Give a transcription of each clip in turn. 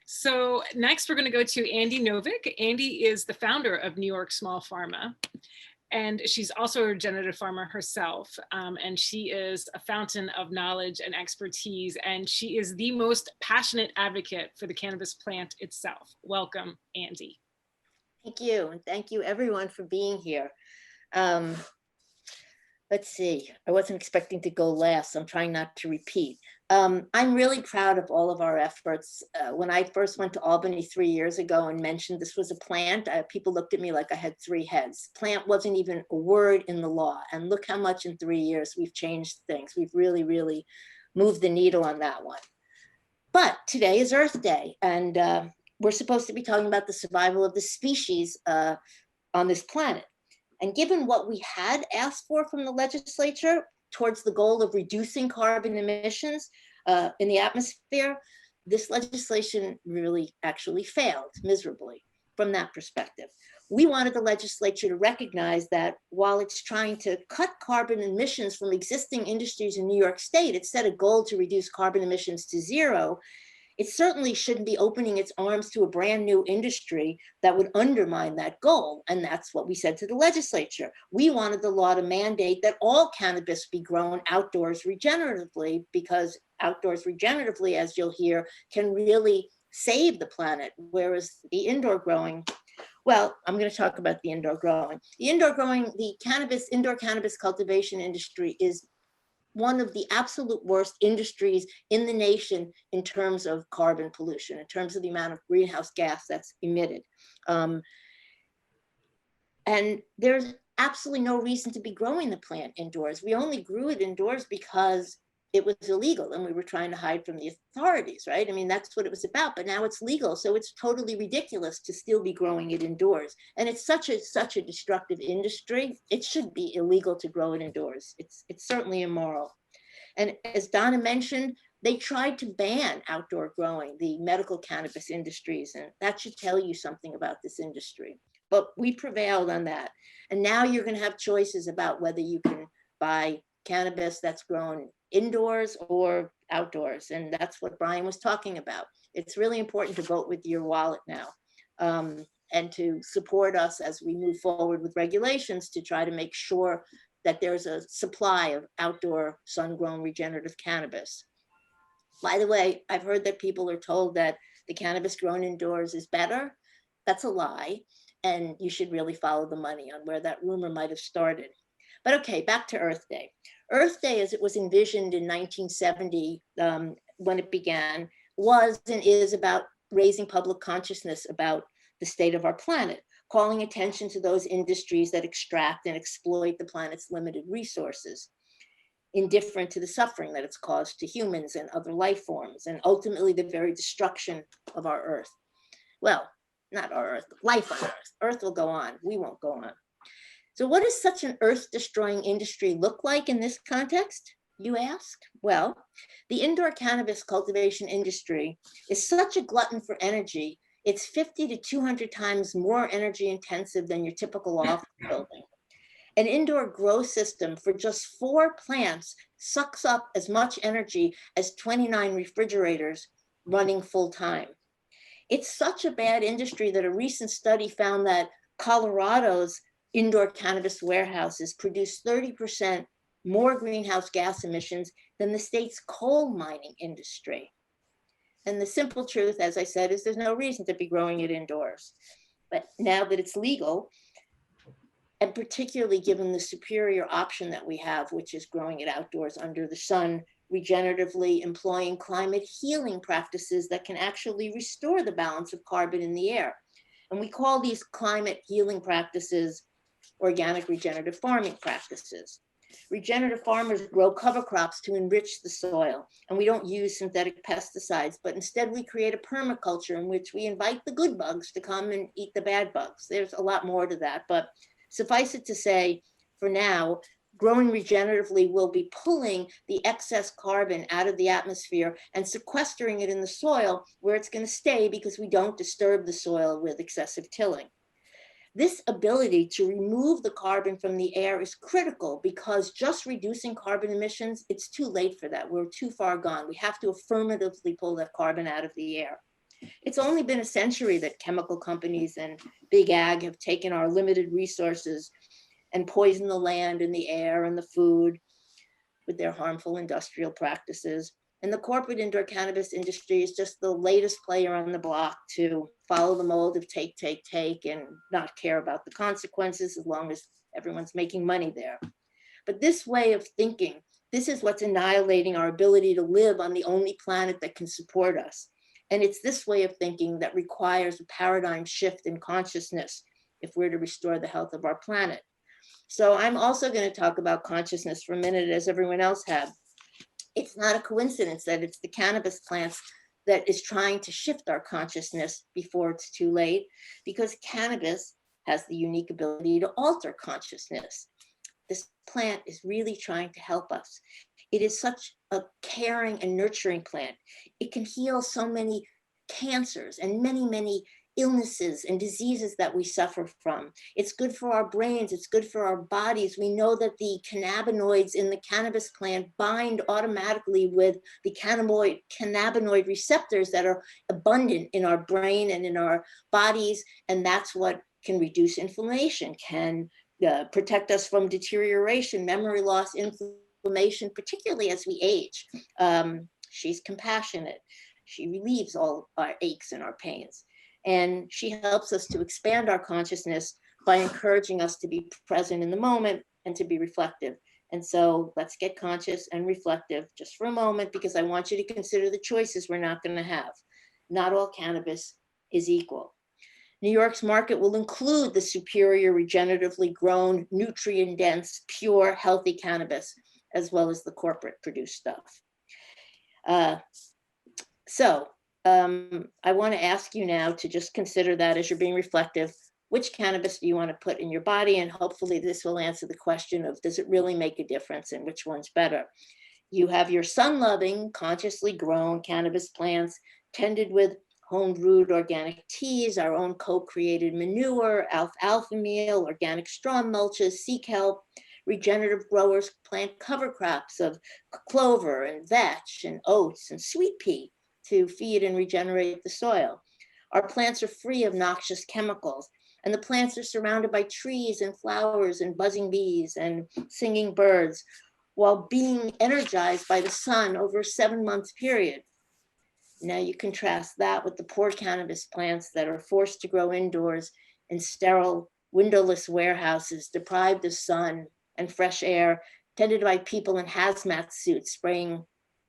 So next we're going to go to Andi Novick. Andi is the founder of NY Small Farma, and she's also a regenerative farmer herself. And she is a fountain of knowledge and expertise, and she is the most passionate advocate for the cannabis plant itself. Welcome, Andi. Thank you, and thank you everyone for being here. Let's see, I wasn't expecting to go last, so I'm trying not to repeat. I'm really proud of all of our efforts. When I first went to Albany 3 years ago and mentioned this was a plant, people looked at me like I had 3 heads. Plant wasn't even a word in the law. And look how much in 3 years we've changed things. We've really, really moved the needle on that one. But today is Earth Day, and we're supposed to be talking about the survival of the species on this planet. And given what we had asked for from the legislature towards the goal of reducing carbon emissions in the atmosphere, this legislation really actually failed miserably from that perspective. We wanted the legislature to recognize that while it's trying to cut carbon emissions from existing industries in New York State, it set a goal to reduce carbon emissions to 0. It certainly shouldn't be opening its arms to a brand new industry that would undermine that goal. And that's what we said to the legislature. We wanted the law to mandate that all cannabis be grown outdoors regeneratively, because outdoors regeneratively, as you'll hear, can really save the planet, whereas the indoor growing, well, I'm going to talk about the indoor growing. The indoor growing, the indoor cannabis cultivation industry is one of the absolute worst industries in the nation in terms of carbon pollution, in terms of the amount of greenhouse gas that's emitted. And there's absolutely no reason to be growing the plant indoors. We only grew it indoors because it was illegal and we were trying to hide from the authorities, right? I mean, that's what it was about, but now it's legal. So it's totally ridiculous to still be growing it indoors. And it's such a destructive industry. It should be illegal to grow it indoors. It's certainly immoral. And as Donna mentioned, they tried to ban outdoor growing, the medical cannabis industries, and that should tell you something about this industry. But we prevailed on that. And now you're going to have choices about whether you can buy cannabis that's grown indoors or outdoors. And that's what Brian was talking about. It's really important to vote with your wallet now, and to support us as we move forward with regulations to try to make sure that there's a supply of outdoor sun-grown regenerative cannabis. By the way, I've heard that people are told that the cannabis grown indoors is better. That's a lie. And you should really follow the money on where that rumor might have started. But okay, back to Earth Day. Earth Day, as it was envisioned in 1970, when it began, was and is about raising public consciousness about the state of our planet, calling attention to those industries that extract and exploit the planet's limited resources, indifferent to the suffering that it's caused to humans and other life forms, and ultimately the very destruction of our Earth. Well, not our Earth, life on Earth. Earth will go on, we won't go on. So what does such an earth-destroying industry look like in this context, you ask? Well, the indoor cannabis cultivation industry is such a glutton for energy, it's 50 to 200 times more energy intensive than your typical office building. An indoor grow system for just 4 plants sucks up as much energy as 29 refrigerators running full time. It's such a bad industry that a recent study found that Colorado's indoor cannabis warehouses produce 30% more greenhouse gas emissions than the state's coal mining industry. And the simple truth, as I said, is there's no reason to be growing it indoors. But now that it's legal, and particularly given the superior option that we have, which is growing it outdoors under the sun, regeneratively employing climate healing practices that can actually restore the balance of carbon in the air. And we call these climate healing practices organic regenerative farming practices. Regenerative farmers grow cover crops to enrich the soil, and we don't use synthetic pesticides, but instead we create a permaculture in which we invite the good bugs to come and eat the bad bugs. There's a lot more to that, but suffice it to say, for now, growing regeneratively will be pulling the excess carbon out of the atmosphere and sequestering it in the soil where it's going to stay because we don't disturb the soil with excessive tilling. This ability to remove the carbon from the air is critical because just reducing carbon emissions, it's too late for that. We're too far gone. We have to affirmatively pull that carbon out of the air. It's only been a century that chemical companies and big ag have taken our limited resources and poisoned the land and the air and the food with their harmful industrial practices. And the corporate indoor cannabis industry is just the latest player on the block to follow the mold of take, and not care about the consequences as long as everyone's making money there. But this way of thinking, this is what's annihilating our ability to live on the only planet that can support us. And it's this way of thinking that requires a paradigm shift in consciousness if we're to restore the health of our planet. So I'm also going to talk about consciousness for a minute, as everyone else had. It's not a coincidence that it's the cannabis plants that is trying to shift our consciousness before it's too late, because cannabis has the unique ability to alter consciousness. This plant is really trying to help us. It is such a caring and nurturing plant. It can heal so many cancers and many, many illnesses and diseases that we suffer from. It's good for our brains, it's good for our bodies. We know that the cannabinoids in the cannabis plant bind automatically with the cannabinoid receptors that are abundant in our brain and in our bodies, and that's what can reduce inflammation, can protect us from deterioration, memory loss, inflammation, particularly as we age. She's compassionate. She relieves all our aches and our pains. And she helps us to expand our consciousness by encouraging us to be present in the moment and to be reflective. And so let's get conscious and reflective just for a moment, because I want you to consider the choices we're not going to have. Not all cannabis is equal. New York's market will include the superior, regeneratively grown, nutrient-dense, pure, healthy cannabis, as well as the corporate produced stuff. I want to ask you now to just consider that as you're being reflective. Which cannabis do you want to put in your body? And hopefully this will answer the question of, does it really make a difference and which one's better? You have your sun-loving, consciously grown cannabis plants tended with home-brewed organic teas, our own co-created manure, alfalfa meal, organic straw mulches, sea kelp. Regenerative growers plant cover crops of clover and vetch and oats and sweet pea to feed and regenerate the soil. Our plants are free of noxious chemicals, and the plants are surrounded by trees and flowers and buzzing bees and singing birds, while being energized by the sun over a 7-month period. Now you contrast that with the poor cannabis plants that are forced to grow indoors in sterile, windowless warehouses, deprived of sun and fresh air, tended by people in hazmat suits spraying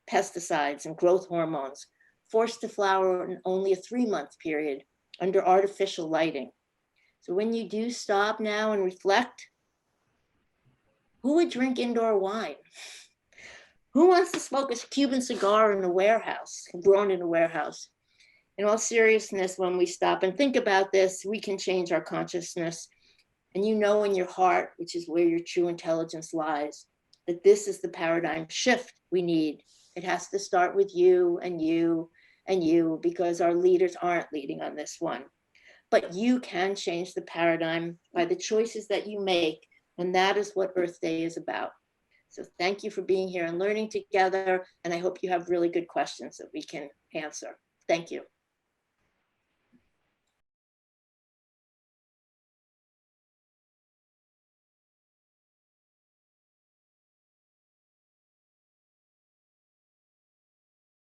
pesticides and growth hormones, forced to flower in only a 3-month period under artificial lighting. So when you do stop now and reflect, who would drink indoor wine? Who wants to smoke a Cuban cigar in a warehouse, grown in a warehouse? In all seriousness, when we stop and think about this, we can change our consciousness. And you know in your heart, which is where your true intelligence lies, that this is the paradigm shift we need. It has to start with you and you and you, because our leaders aren't leading on this one. But you can change the paradigm by the choices that you make, and that is what Earth Day is about. So thank you for being here and learning together, and I hope you have really good questions that we can answer. Thank you.